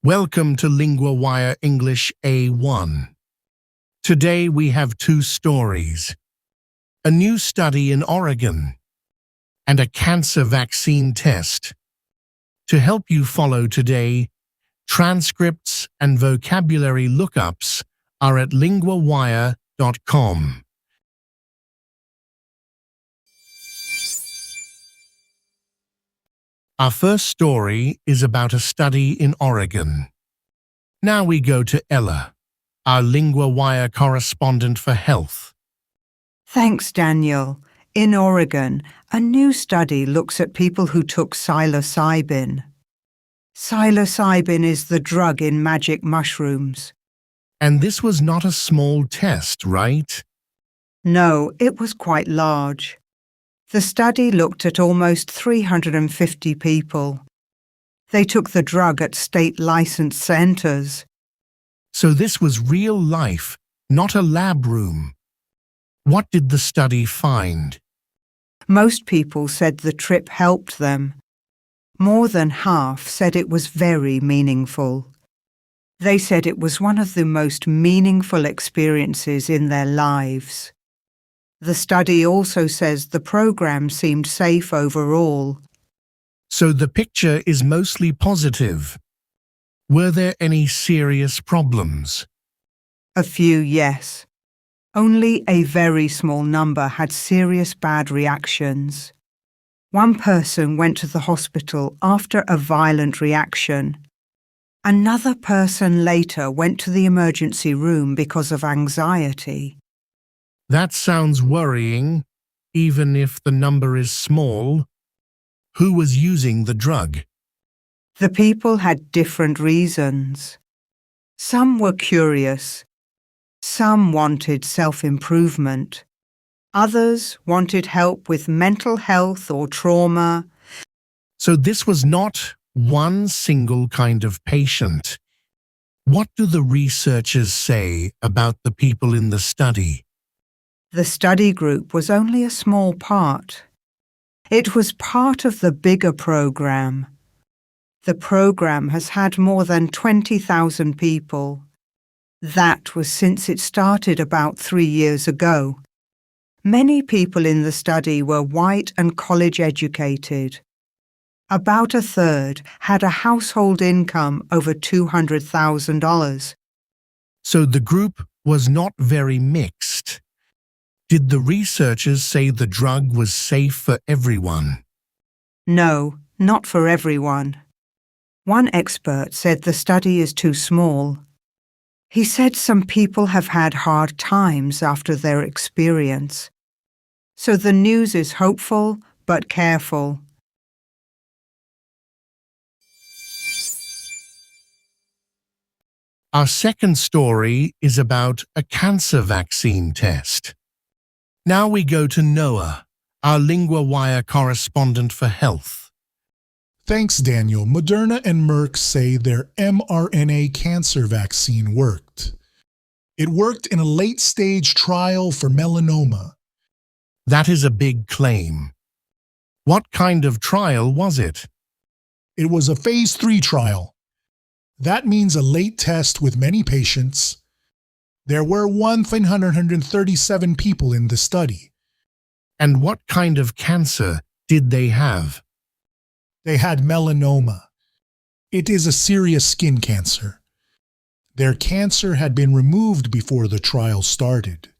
Welcome to LinguaWire English A1. Today we have two stories: a new study in Oregon and a cancer vaccine test. To help you follow today, transcripts and vocabulary lookups are at LinguaWire.com. Our first story is about a study in Oregon. Now we go to Ella, our LinguaWire correspondent for health. Thanks, Daniel. In Oregon, a new study looks at people who took psilocybin. Psilocybin is the drug in magic mushrooms. And this was not a small test, right? No, it was quite large. The study looked at almost 350 people. They took the drug at state licensed centers. So this was real life, not a lab room. What did the study find? Most people said the trip helped them. More than half said it was very meaningful. They said it was one of the most meaningful experiences in their lives. The study also says the program seemed safe overall. So the picture is mostly positive. Were there any serious problems? A few, yes. Only a very small number had serious bad reactions. One person went to the hospital after a violent reaction. Another person later went to the emergency room because of anxiety. That sounds worrying, even if the number is small. Who was using the drug? The people had different reasons. Some were curious. Some wanted self-improvement. Others wanted help with mental health or trauma. So this was not one single kind of patient. What do the researchers say about the people in the study? The study group was only a small part. It was part of the bigger program. The program has had more than 20,000 people. That was since it started about 3 years ago. Many people in the study were white and college educated. About a third had a household income over $200,000. So the group was not very mixed. Did the researchers say the drug was safe for everyone? No, not for everyone. One expert said the study is too small. He said some people have had hard times after their experience. So the news is hopeful but careful. Our second story is about a cancer vaccine test. Now we go to Noah, our LinguaWire correspondent for health. Thanks, Daniel. Moderna and Merck say their mRNA cancer vaccine worked. It worked in a late-stage trial for melanoma. That is a big claim. What kind of trial was it? It was a phase 3 trial. That means a late test with many patients. There were 137 people in the study. And what kind of cancer did they have? They had melanoma. It is a serious skin cancer. Their cancer had been removed before the trial started.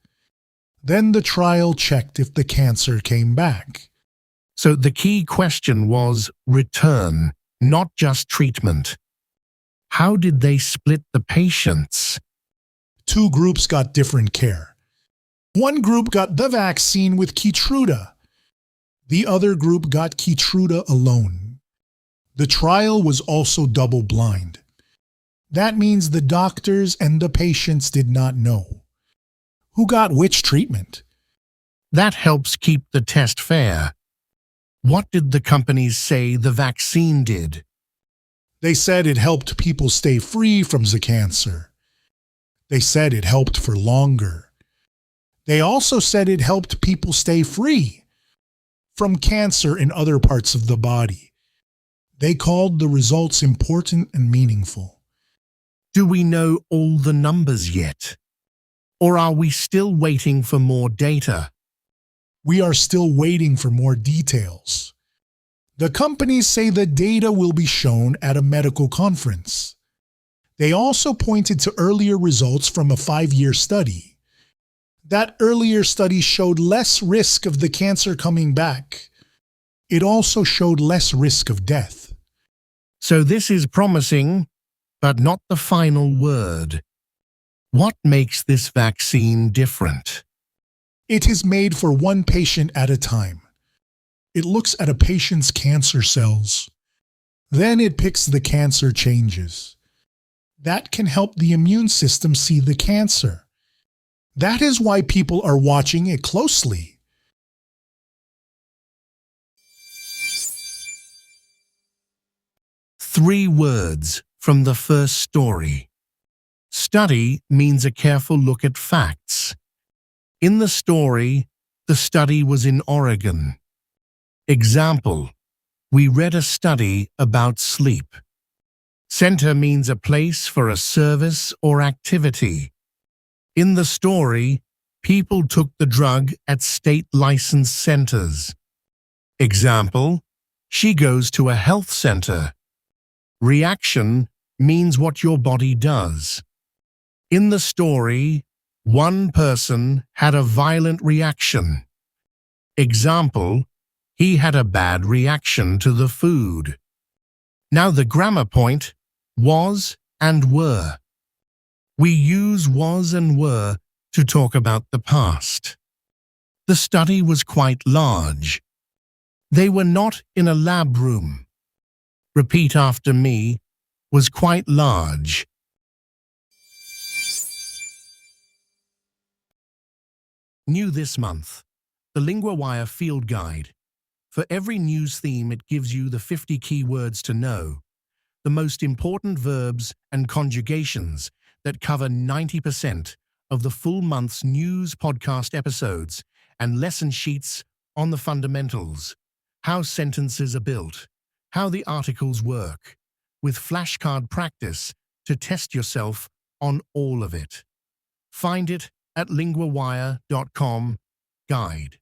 Then the trial checked if the cancer came back. So the key question was return, not just treatment. How did they split the patients? 2 groups got different care. One group got the vaccine with Keytruda. The other group got Keytruda alone. The trial was also double-blind. That means the doctors and the patients did not know who got which treatment. That helps keep the test fair. What did the companies say the vaccine did? They said it helped people stay free from the cancer. They said it helped for longer. They also said it helped people stay free from cancer in other parts of the body. They called the results important and meaningful. Do we know all the numbers yet? Or are we still waiting for more data? We are still waiting for more details. The companies say the data will be shown at a medical conference. They also pointed to earlier results from a 5-year study. That earlier study showed less risk of the cancer coming back. It also showed less risk of death. So this is promising, but not the final word. What makes this vaccine different? It is made for one patient at a time. It looks at a patient's cancer cells. Then it picks the cancer changes. That can help the immune system see the cancer. That is why people are watching it closely. Three words from the first story. Study means a careful look at facts. In the story, the study was in Oregon. Example, we read a study about sleep. Center means a place for a service or activity. In the story, people took the drug at state licensed centers. Example, she goes to a health center. Reaction means what your body does. In the story, one person had a violent reaction. Example, he had a bad reaction to the food. Now the grammar point, was and were. We use was and were to talk about the past. The study was quite large. They were not in a lab room. Repeat after me, was quite large. New this month, the LinguaWire Field Guide. For every news theme, it gives you the 50 key words to know, the most important verbs and conjugations that cover 90% of the full month's news podcast episodes, and lesson sheets on the fundamentals, how sentences are built, how the articles work, with flashcard practice to test yourself on all of it. Find it at linguawire.com guide.